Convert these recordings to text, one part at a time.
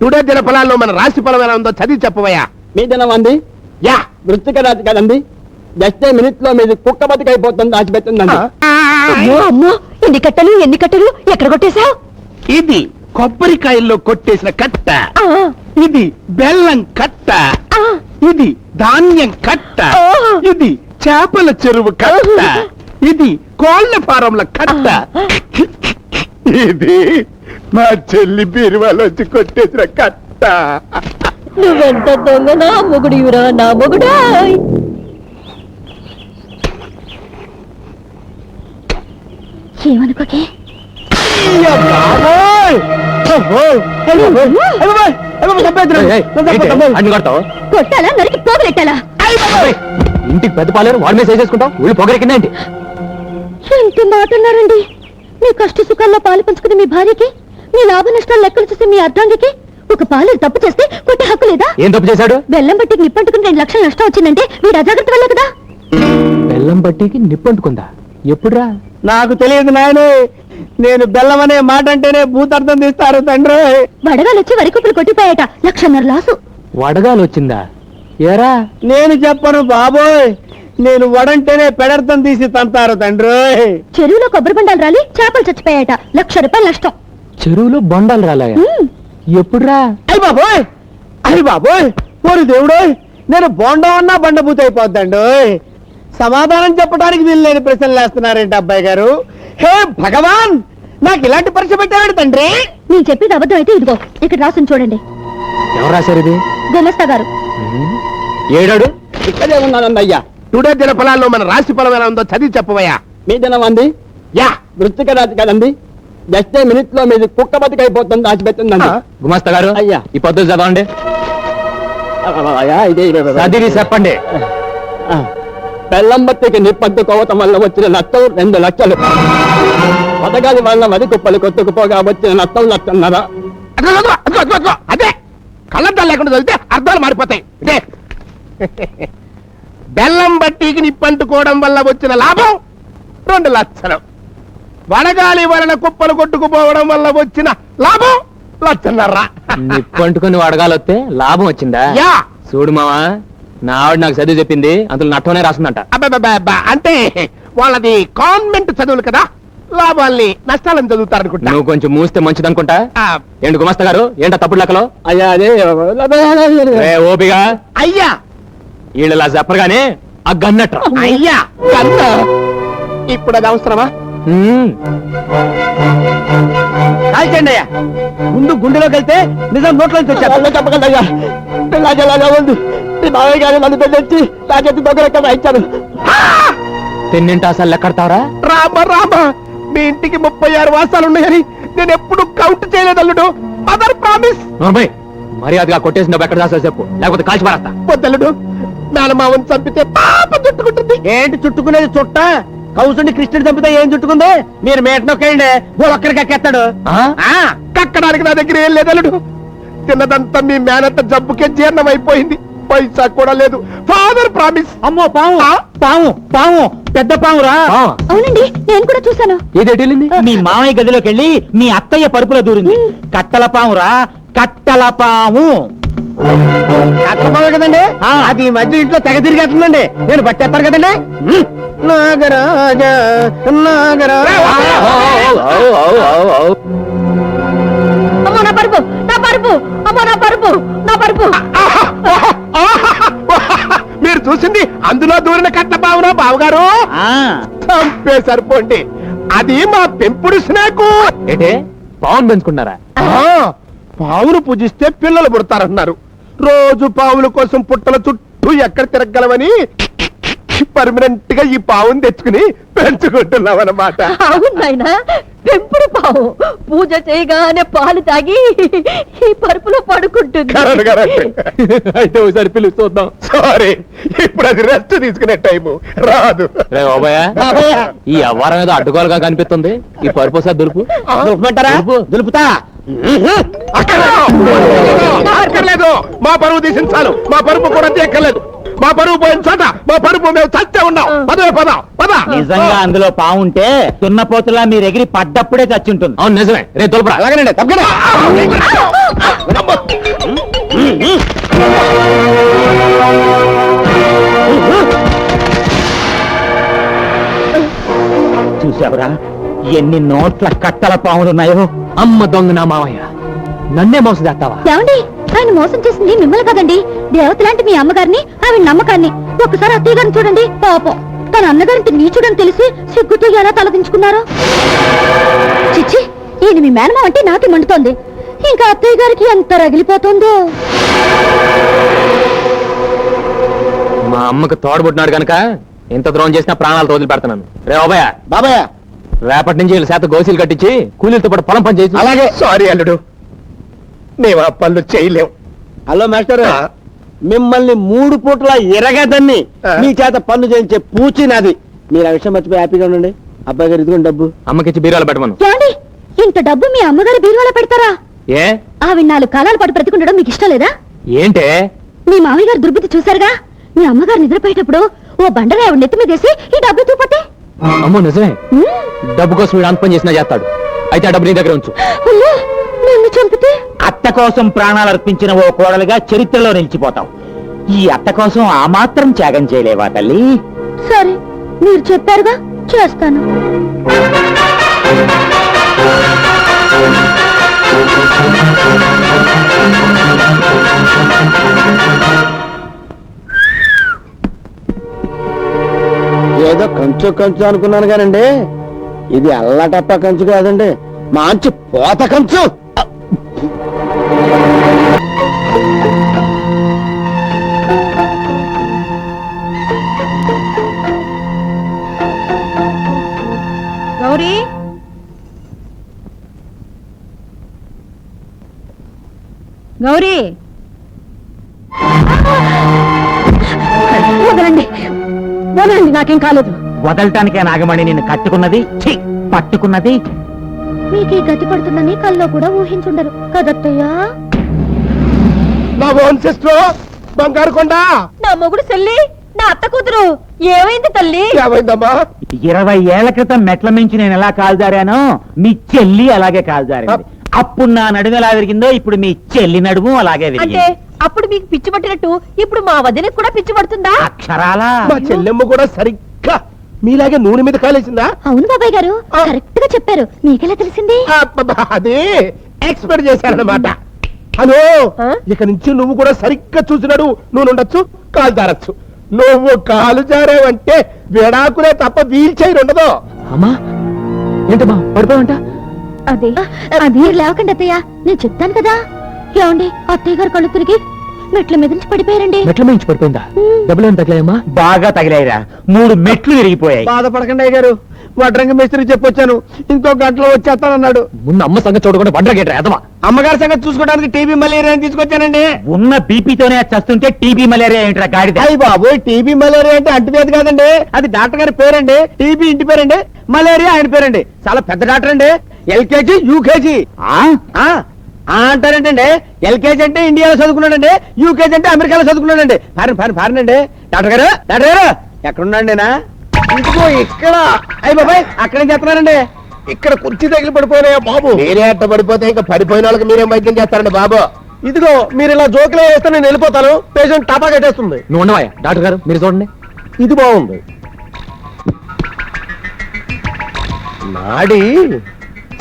Today దిన ఫలాల్లో మన రాశి ఫలం ఎలా ఉందో చదివి చెప్పవయ్యా. మీ దినం అంది యా వృత్తిక రాశి కదండి. జస్ట్ మినిట్ లో మీది కుక్క బతికైపోతుంది, దాచిపెట్టిందండి. అమ్మో అమ్మో, ఎన్ని కట్టలు ఎక్కడ కొట్టేశావు? ఇది కొబ్బరికాయల్లో కొట్టేసిన కట్ట, ఇది బెల్లం కట్ట, ఇది ధాన్యం కట్ట, ఇది చేపల చెరువు కట్ట, ఇది కోళ్ల ఫారంల కట్ట, ఇది మా చెల్లి బీరువాలో వచ్చి కొట్టేసిన కట్ట. నువ్వెంత దొంగ నా మొగుడివిరా నా మొగుడా. ఏమనుకోకే, కొట్టాలా నరికి పోగలెట్టాలా? ఇంటికి పెద్ద పాలేరు వాడి మీద చేసుకుంటాం, ఊళ్ళు పొగరికిందేంటి? ఎంత మాట అన్నారండి. మీ కష్ట సుఖాల్లో పాలు పంచుకునే మీ భార్యకి, మీ లాభ నష్టాలు లెక్కలు చూసే మీ అర్ధాంగికి ఒక పాలు తప్పు చేస్తే కొట్టే హక్కు లేదా? ఏం తప్పు చేశాడు? బెల్లం బట్టికి నిప్పంటుకుని 2 లక్షలు నష్టం వచ్చిందంటే వీడు అజాగ్రత్త వల్లే కదా. బెల్లం బట్టికి నిప్పంటుకుందా? ఎప్పుడురా? నాకు తెలియదు నాయనే, నేను బెల్లం అనే మాట అంటేనే భూతార్థం తీస్తారు తండ్రి. వడగాలు వచ్చి వరి కుప్పలు కొట్టిపోయాట, 1.5 లక్షలు లాసు. వడగాలు వచ్చిందా? ఏరా నేను చెప్పను బాబోయ్, నేను వడంటేనే పెడర్థం తీసి తంతారు తండ్రి. చెరువులో కొబ్బరి బండాలు రాలి చేపలు చచ్చిపోయాట, 1 లక్ష రూపాయలు నష్టం. చెరువులో బొండాలు రాలాయా? ఎప్పుడురా? అయ్యి బాబోయ్, అయ్యి బాబోయ్, ఓరి దేవుడోయ్, నేను బోండం అన్నా బండబూత అయిపోద్దండి. సమాధానం చెప్పడానికి వీలు లేని ప్రశ్నలు వేస్తున్నారేంటి అబ్బాయి గారు? హే భగవాన్, నాకు ఇలాంటి పరీక్ష పెట్టాడు తండ్రి. నేను చెప్పేది అబద్ధం అయితే ఇదిగో ఇక్కడ రాసుని చూడండి. ఎవరు రాశారు ఇది? గుమస్తా గారు. ఏడాడు ఇక్కడే ఉన్నానండి అయ్యా. టుడే దిన ఫలాల్లో మన రాశి ఫలం ఎలా ఉందో చదివి చెప్పవయ్యా. మీ దినం అంది యా వృత్తిక రాశి కదండి. జస్ట్ మినిట్ లో మీది కుక్క బతికైపోతుంది, దాచిపెట్టిందండి. గుమస్తా గారు అయ్యా. ఈ పద్ధతి చదవండి. చదివి చెప్పండి. బెల్లం బత్తికి నిప్పంటుకోవటం వల్ల వచ్చిన నష్టం 2 లక్షలు. పథకాల వల్ల వరి కుప్పలు కొట్టుకుపోగా వచ్చిన నష్టం 1.5 లక్షలు. అదే కళ్ళద్దాలు లేకుండా చదివితే అర్థాలు మారిపోతాయి. ఇదే బెల్లం బట్టీకి నిప్పంటుకోవడం వల్ల వచ్చిన లాభం 2 లక్షలు. వడగాలి వలన కుప్పలు కొట్టుకుపోవడం వల్ల వచ్చిన లాభం 1.5 లక్షలు. నిప్పంటుకుని వడగాలు వస్తే లాభం వచ్చిందా? యా చూడు మావా, నా ఆవిడ నాకు చదివి చెప్పింది, అందులో నట్టనే రాసిందంట. అబ్బా అంటే వాళ్ళది కాన్వెంట్ చదువులు కదా, లాభాల్ని నష్టాలను చదువుతారనుకుంటా. నువ్వు కొంచెం మూస్తే మంచిదనుకుంటా. ఏంటి గుమస్తా గారు, ఏంటా తప్పుడు లెక్కలో? అయ్యా అదే ఓపిగా అయ్యా వీళ్ళలా చెప్పరుగానే ఆ గన్నట్ట. అయ్యా కన్నా ఇప్పుడు అది అవసరమా? కాల్చండి అయ్యా, ముందు గుండెలోకి వెళ్తే నిజం నోట్లోంచి వచ్చారు. చెప్పగలయ్యా, ఉంది మీ మావయ్య గారు నన్ను పెళ్ళొచ్చి నా చేతి దగ్గర ఇచ్చాను. తిన్నింటి అసలు లెక్కడతావరా? రామ మీ ఇంటికి 36 వాసాలు ఉన్నాయని నేను ఎప్పుడు కౌంట్ చేయలేదు అల్లుడు. Mother promise. మర్యాదగా కొట్టేసి నువ్వు ఎక్కడ దాసా చెప్పు, లేకపోతే కాల్చి పారేస్తా. వద్దల్లుడు, మేనమావని చంపితే పాప చుట్టుకుంటుంది. ఏంటి చుట్టుకునేది? చుట్ట కౌసుని కృష్ణుడు చంపితే ఏం చుట్టుకుంది? మీరు మేట నొక్కేయండి, ఒక్కడికి ఎక్కేస్తాడు. కక్కడానికి నా దగ్గర ఏం లేదు అల్లుడు. తిన్నదంతా మీ మేనంత జబ్బుకే జీర్ణం అయిపోయింది, పైసా కూడా లేదు. Father promise. అమ్మో పాము, పాము పాము, పెద్ద పామురా. అవునండి, నేను కూడా చూశాను. ఏదేటెళ్ళింది? మీ మామయ్య గదిలోకి వెళ్ళి మీ అత్తయ్య పరుపులో దూరింది. కట్టల పామురా, కట్టల పాము. కట్టపాము కదండి, అది ఈ మధ్య ఇంట్లో తెగ తిరిగేస్తుందండి. నేను పట్టేస్తాను కదండి. నాగరాజ నాగరాజ. అమ్మో నా పరుపు, నా పరుపు, అమ్మో నా పరుపు, నా పరుపు. మీరు చూసింది అందులో దూరిన కట్ట బావునా బావగారు? చంపే సరిపోండి, అది మా పెంపుడు స్నేకు. ఏంటే పావును పెంచుకున్నారా? పావును పూజిస్తే పిల్లలు పుడతారన్నారు. రోజు పావుల కోసం పుట్టల చుట్టూ ఎక్కడ తిరగలవని పర్మనెంట్ గా ఈ పావును తెచ్చుకుని పెంచుకుంటున్నాం అన్నమాట. అవును నాయనా, పెంపుడు పావు పూజ చేయగానే పాలు తాగి ఈ పరుపులో పడుకుంటుంది. అయితే ఒకసారి పిలిచి చూద్దాం. సారీ, ఇప్పుడు అది రెస్ట్ తీసుకునే టైము రాదు. ఈ అవ్వారం ఏదో అడ్డుకోలుగా కనిపిస్తుంది. ఈ పరుపు సార్ దులుపు. దులుపుమంటారా? దులుపుతా. అక్కర్లేదు, మా పరువు తీసిన చాలు. మా పరుపు కూడా తీయక్కర్లేదు. మా పరువు పోయిన చోట మా పరుపు మేము చచ్చే ఉన్నాం. పదవే పద పద. నిజంగా అందులో పావుంటే దున్నపోతులా మీరు ఎగిరి పడ్డప్పుడే చచ్చి ఉంటుంది. అవును నిజమే. రేపు దులపరా. అలాగేనండి, తప్పకుండా. చూసావురా ఎన్ని నోట్ల కట్టల పాములున్నాయో. అమ్మ దొంగ నా మావయ్య, నన్నే మోసం చేస్తావా? ఏమండి, ఆయన మోసం చేసింది మిమ్మల్ని కదండి, దేవతలాంటి మీ అమ్మగారిని, ఆమె నమ్మకాన్ని. ఒకసారి అత్తయ్య గారిని చూడండి, పాపం తన అన్నగారికి నీచుడని తెలిసి సిగ్గుతో ఎలా తలదించుకున్నారో. చిచ్చి, ఈయన మీ మేనమా అంటే నాకే మండుతోంది, ఇంకా అత్తయ్య గారికి ఎంత రగిలిపోతుందో. మా అమ్మకు తోడబుట్టినాడు కనుక ఎంత ద్రోహం చేసినా ప్రాణాలు వదిలి పెడతాను. రే బాబాయ్, బాబాయ్ రేపటి నుంచి వీళ్ళ శాత గోసీలు కట్టించి కూలీలతో పాటు పొలం పని చేసి. అలాగే. సారీ అల్లుడు, మేము ఆ పనులు చేయలేం. హలో మాస్టర్, మిమ్మల్ని 3 పూట్ల ఎరగదని మీ చేత పన్ను చేయించే పూచి నాది. మీరు ఆ విషయం మర్చిపోయి హ్యాపీగా ఉండండి. అబ్బాయి గారు ఇదిగోండి డబ్బు. అమ్మకిచ్చి బీరాలు పెట్టమను. ఏమండి, ఇంత డబ్బు మీ అమ్మగారి బీరువాలో పెడతారా? ఏ ఆవిడ 4 కాలాల పాటు బ్రతికుండడం మీకు ఇష్టం లేదా? ఏంటే మీ మామయ్య గారు దుర్బుద్ధి చూశారుగా, మీ అమ్మగారు నిద్రపోయేటప్పుడు ఓ బండగా ఆవిడ నెత్తి మీదేసి ఈ డబ్బు తూపతే. అమ్మో నిజమే, డబ్బు కోసం వీడు అంత పని చేసినా చేస్తాడు. అయితే ఆ డబ్బు నీ దగ్గర ఉంచు. నన్ను చంపితే అత్త కోసం ప్రాణాలు అర్పించిన ఓ కోడలుగా చరిత్రలో నిలిచిపోతాం. ఈ అత్త కోసం ఆ మాత్రం త్యాగం చేయలేవా తల్లి? సరే, మీరు చెప్పారుగా, చేస్తాను. ఏదో కంచు అనుకున్నాను కానండి, ఇది అల్లటప్ప కంచు కాదండి, మంచి పోత కంచు. గౌరీ, గౌరీ, వదలండి, వదలండి, నాకేం కాలేదు. వదలటానికే నాగమణి నిన్ను కట్టుకున్నది, ఛీ, పట్టుకున్నది. మీకు ఈ గతి పడుతుందని కల్లో కూడా ఊహించుండరు కదత్తయ్యా. నా ఓన్ సిస్టర్ బంగారు కొండ. నా మొగుడు చెల్లి, నా అత్త కూతురు ఏమైంది తల్లి? ఏమైందమ్మా? 20 ఏళ్ల క్రితం మెట్ల మించి నేను ఎలా కాల్జారానో మీ చెల్లి అలాగే కాల్జారింది. అప్పుడు నా నడుము ఎలా విరిగిందో ఇప్పుడు మీ చెల్లి నడుము అలాగే అంటే విరిగింది. అప్పుడు మీకు పిచ్చి పట్టినట్టు ఇప్పుడు మా వదినకి కూడా పిచ్చి పడుతుందా? అక్షరాలా మా చెల్లెమ్మ కూడా సరిగ్గా మీలాగే నూనె మీద కాలేసిందా? అవును బాబాయ్ గారు, ఆ. కరెక్ట్ గా చెప్పారు. మీకెలా తెలిసింది? అబ్బబ్బా, అది ఎక్స్పెక్ట్ చేశారన్నమాట. హలో, ఆ? ఇక నుంచి నువ్వు కూడా సరిగ్గా చూసినాడు నూనె ఉండొచ్చు, కాలు జారచ్చు. నువ్వు కాలు జారేవంటే విడాకులే తప్ప వీల్ చైర్ ఉండదు. అమ్మా ఏంటమ్మా పడిపోయావంట? అదే మీరు లేవకండి అత్తయ్య, నేను చెప్తాను కదా. ఏమండి, అత్తయ్య గారు కళ్ళు తిరిగి మెట్ల మీద నుంచి పడిపోయారండి. మెట్ల మించి పడిపోయిందా? డబ్బులు ఏం తగిలాయమ్మా? బాగా తగిలాయిరా, 3 మెట్లు విరిగిపోయాయి. బాధపడకండి అయ్య గారు, వడ్రంగి మేస్త్రికి చెప్పొచ్చాను, ఇంకో గంటలో వచ్చేస్తానన్నాడు. ముందు అమ్మ సంగతి చూడకుండా బండ్ర గేట ఎదమా. అమ్మగారి సంగతి చూసుకోవడానికి టీబీ మలేరియా తీసుకొచ్చానండి. ఉన్న బీపీతోనే చస్తుంటే టీబీ మలేరియా ఏంట్రా గాడిద? అయ్యి బాబు, టీబీ మలేరియా అంటే అంటువ్యాధి కాదండి, అది డాక్టర్ గారి పేరండి. టీబీ ఇంటి పేరండి, మలేరియా ఆయన పేరండి. చాలా పెద్ద డాక్టర్ అండి. LKG UKG అంటారేంటండి. ఎల్కేజీ అంటే ఇండియాలో చదువుకున్నాడండి, యూకేజీ అంటే అమెరికాలో చదువుకున్నాడండి. ఫారిన్ అండి. డాక్టర్ గారు ఎక్కడున్నాడు నేనా? ఇంకో ఇక్కడ. అయ్యి బాబాయ్, అక్కడేం చేస్తున్నారండి? ఇక్కడ కుర్చీ తగిలి పడిపోయినాయా బాబు? మీరే అట్ట పడిపోతే ఇంకా పడిపోయిన వాళ్ళకి మీరేం వైద్యం చేస్తారండి బాబు? ఇదిగో మీరు ఇలా జోకులు వేస్తే నేను వెళ్ళిపోతాను, పేషెంట్ టపా కట్టేస్తుంది. నువ్వు ఉండవా డాక్టర్ గారు, మీరు చూడండి. ఇది బాగుంది. నాడి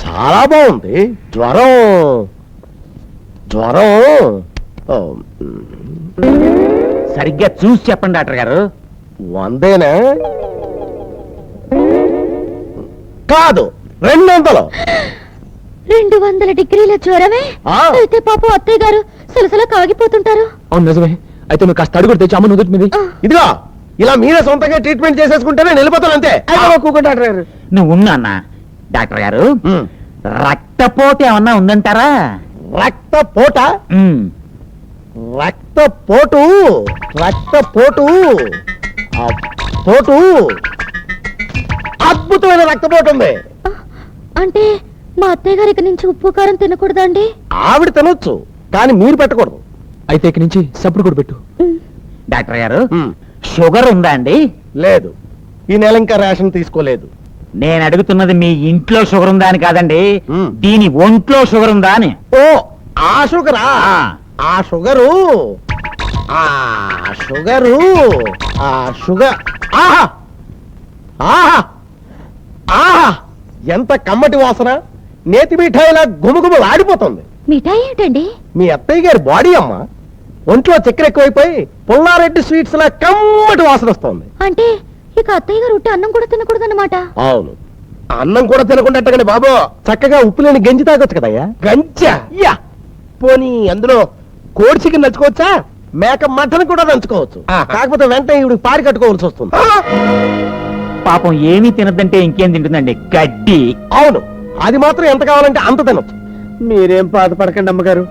చాలా బాగుంది. జ్వరం ఓ, సరిగ్గా చూసి చెప్పండి డాక్టర్ గారు. 100 కాదు 200. 200 డిగ్రీల జ్వరమే? ఆ. అయితే పాపం అత్తయ్య గారు సలసల కాగిపోతుంటారు. అవును నిజమే. అయితే నువ్వు కాస్త అడుగుడు తెచ్చి అమ్మ నుదుటి మీద. ఇదిగో ఇలా మీరే సొంతంగా ట్రీట్మెంట్ చేసేసుకుంటే నేను వెళ్ళిపోతాను అంతే. కూకుంటా డాక్టర్ గారు. నువ్వు ఉన్నా అన్న. డాక్టర్ గారు, రక్తపోటు ఏమన్నా ఉందంటారా? రక్తపోట ఉమ్. రక్తపోటు ఆ పోటు అద్భుతమైన రక్తపోటు ఉంది. అంటే మా అత్తయ్య గారి ఇక నుంచి ఉప్పు కారం తినకూడదా అండి? ఆవిడ తినొచ్చు, కానీ మీరు పెట్టకూడదు. అయితే ఇక నుంచి సప్పుడు కూడా పెట్టు. డాక్టర్ గారు, షుగర్ ఉందా అండి? లేదు, ఈ నెల ఇంకా రేషన్ తీసుకోలేదు. నేను అడుగుతున్నది మీ ఇంట్లో షుగర్ ఉందా అని కాదండి, మ్. దీని ఒంట్లో షుగర్ ఉందా అని. ఓ, ఆ షుగరా? ఆ షుగరు షుగర్ ఆహా ఆహా ఆహా ఎంత కమ్మటి వాసన, నేతి మిఠాయిలా గుమగుమలు ఆడిపోతుంది. మిఠాయి ఏంటండి? మీ అత్తయ్య గారి బాడీ అమ్మ, ఒంట్లో చక్కెర ఎక్కువైపోయి పుల్లారెడ్డి స్వీట్స్ లా కమ్మటి వాసన వస్తుంది. అంటే ఇక అత్తయ్య గారు ఉట్టి అన్నం కూడా తినకూడదన్నమాట. అవును, అన్నం కూడా తినకుండా బాబు చక్కగా ఉప్పు లేని గంజి తాగొచ్చు కదయ్యా. గంజా? యా. పోనీ అందులో కోడి చికెన్ నంచుకోవచ్చా? మేక మటన్ కూడా నంచుకోవచ్చు. కాకపోతే వెంటనే ఇవి పారి కట్టుకోవాల్సి వస్తుంది. పాపం ఏమీ తినద్దంటే ఇంకేం తింటుందండి, గడ్డి. అవును, అది మాత్రం ఎంత కావాలంటే అంత తినొచ్చు. మీరేం బాధపడకండి అమ్మగారు,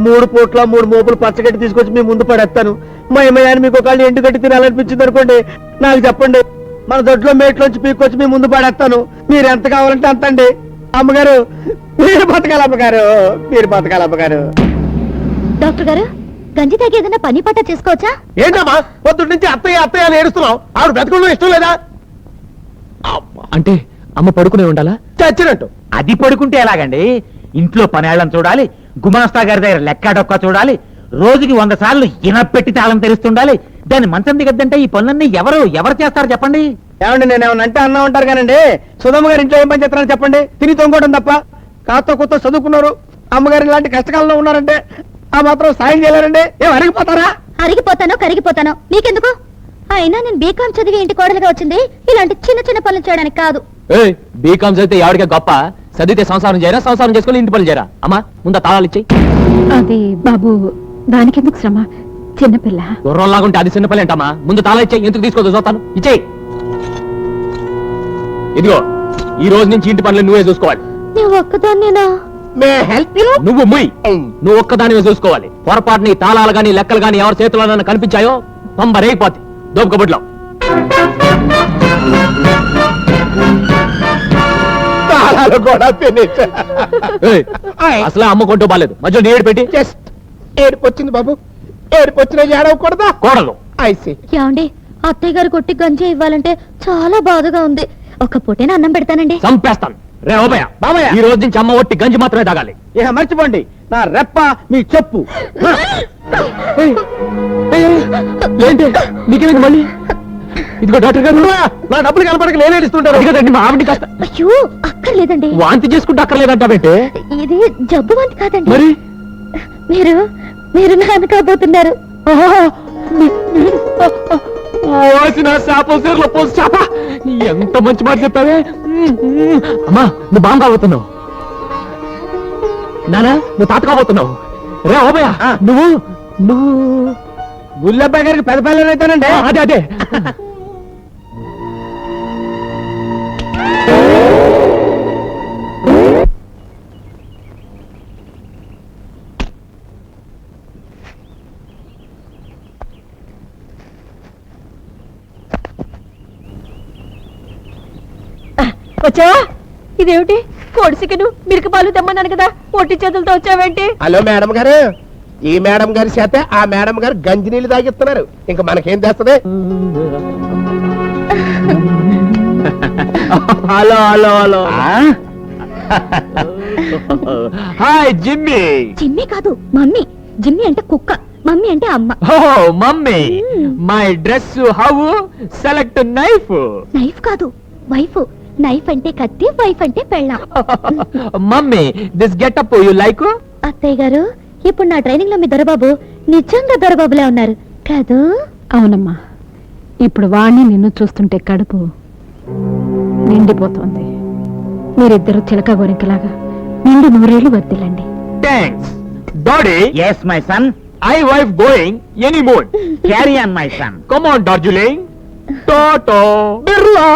3 పూట్ల 3 మోపులు పచ్చగడ్డి తీసుకొచ్చి మీ ముందు పడేస్తాను. మా ఏమయ్యాని మీకు ఒకళ్ళు ఎండుగడ్డి తినాలనిపించింది అనుకోండి, నాకు చెప్పండి, మన దొడ్లో మేట్లోంచి పీక్కొచ్చి మీ ముందు పడేస్తాను. మీరు ఎంత కావాలంటే అంత అండి. అమ్మగారు మీరు బతకాలి, అమ్మగారు మీరు బతకాలి అమ్మగారు. డాక్టర్ గారు, గంజి తాగి ఏదైనా పని పట్ట చేసుకోవచ్చా? ఏంటమ్మా పొద్దున్న నుంచి అత్తయ్య అత్తయ్య అని ఏడుస్తున్నావు? ఆవిడ బ్రతకడం ఇష్టం లేదా? అంటే అమ్మ పడుకునే ఉండాలా? చచ్చినట్టు. అది పడుకుంటే ఎలాగండి? ఇంట్లో పనేళ్ళని చూడాలి, గుమాస్తా గారి దగ్గర లెక్క డొక్క చూడాలి, రోజుకి 100 సార్లు ఇనపెట్టి తాళం తెరుస్తుండాలి. దాన్ని మంచం దిగద్దంటే ఈ పనులన్నీ ఎవరు చేస్తారు చెప్పండి? ఏమండి, నేను ఏమన్నా అంటే అన్నా ఉంటారు కానండి. సుధమ్మ గారి ఇంట్లో ఏం పని చేస్తారని చెప్పండి. తిని తొంగోవడం తప్ప. కాస్త కొత్త చదువుకున్నారు, అమ్మగారు ఇలాంటి కష్టకాలంలో ఉన్నారంటే ఆ మాత్రం సాయం చేయలేరండి. ఏం అరిగిపోతారా? అరిగిపోతానో కరిగిపోతానో మీకెందుకు? అయినా నేను బీకాం చదివి ఇంటి కోడలుగా వచ్చింది ఇలాంటి చిన్న చిన్న పనులు చేయడానికి కాదు. బీకామ్ చదివితే ఎవరికే గొప్ప, చదివితే సంసారం చేయరా, సంసారం చేసుకుని ఇంటి పనులు చేయరా? అమ్మా ముందు తాళాలు ఇచ్చేయి. అది బాబు, దానికెందుకు శ్రమ, చిన్నపిల్ల. గుర్రంలాగుంటే అది చిన్న పని ఏంటమ్మా? ముందు తాళా ఇచ్చేయి. ఎందుకు తీసుకోదు చూస్తాను, ఇచ్చేయి. ఇదిగో, ఈ రోజు నుంచి ఇంటి పనులు నువ్వే చూసుకోవాలి. నువ్వు ఒక్కదాన్నేనా? May help you? నువ్వు ముయ్, నువ్వు ఒక్కదానివే చూసుకోవాలి. పొరపాటుని తాళాలు గాని లెక్కలు గాని ఎవరి చేతిలో కనిపించాయో పంబరేగిపోతే దోపకబుడ్లో. తాళాలు కూడా ఫినిష్. అసలు అమ్మ కొంటూ బాలేదు, మధ్యలో నీడు పెట్టి. జస్ట్ ఏడుపు వచ్చింది బాబు, ఏడుపు వచ్చినా ఏడవకూడదా? కోడలు ఐసి ఏమండి, అత్తయ్య గారు కొట్టి గంజి ఇవ్వాలంటే చాలా బాధగా ఉంది. ఒక పూటేనా అన్నం పెడతానండి. చంపేస్తాను. రే ఓబయ్య, బాబయ్య, ఈ రోజు నుంచి అమ్మ ఒట్టి గంజి మాత్రమే తాగాలి. ఇక మర్చిపోండి, నా రెప్ప మీ చెప్పు. ఏంటి నీకేమైంది మళ్ళీ? ఇదిగో డాక్టర్ గారు, నా డబ్బులు కనపడక నేను ఏడుస్తుంటాను. అడిగదండి మా ఆవిడ కాస్త అయ్యో, అక్కర్లేదండి. వాంతి చేసుకుంటే అక్కర్లేదంటావేంటే? ఇది జబ్బు వంతి కాదండి. మరి మీరు మీరు నాన్న కాబోతున్నారు. ఓసిన చేప సీరలో పోసి చేప, ఎంత మంచి మాట చెప్పావే. అమ్మా నువ్వు బాగా కాబోతున్నావు, నానా నువ్వు తాత కాబోతున్నావు. రే ఓబయ్య, నువ్వు నువ్వు గుల్లబ్బాయి గారికి పెద్ద పిల్లలు అవుతానండి. అదే అదే. వచ్చావా? ఇదేమిటి కోడి చికెను మిరక పాలు తెమ్మన్నాను కదా, ఒట్టి చేతులతో వచ్చావేంటి? హలో మేడం గారు, ఈ మేడం గారి చేత ఆ మేడం గారు గంజి నీళ్ళు తాగిస్తున్నారు. ఇంకా మనకేం తెస్తుంది? Hello hello hello. Hi Jimmy. Jimmy కాదు, మమ్మీ. జిమ్మి అంటే కుక్క, మమ్మీ అంటే అమ్మ. Oh mummy, my dress how? Select knife. Knife కాదు, వైఫ్. నైఫ్ అంటే కత్తి, వైఫ్ అంటే పెళ్ళాం. Mummy this getup you like? అత్తయ్య గారు, ఇప్పుడు నా ట్రైనింగ్ లో మీ దొరబాబు నిజంగా దొరబాబులే ఉన్నారు కాదు? అవునమ్మా, ఇప్పుడు వాణ్ణి నిన్ను చూస్తుంటే కడుపు నిండిపోతోంది. మీరిద్దరు చిలక గోరింకలాగా నిండు 100 ఏళ్ళు వర్దిల్లండి. Thanks daddy. yes my son, I wife going any mood. carry on my son. Come on Darjeeling. Tata. Birla.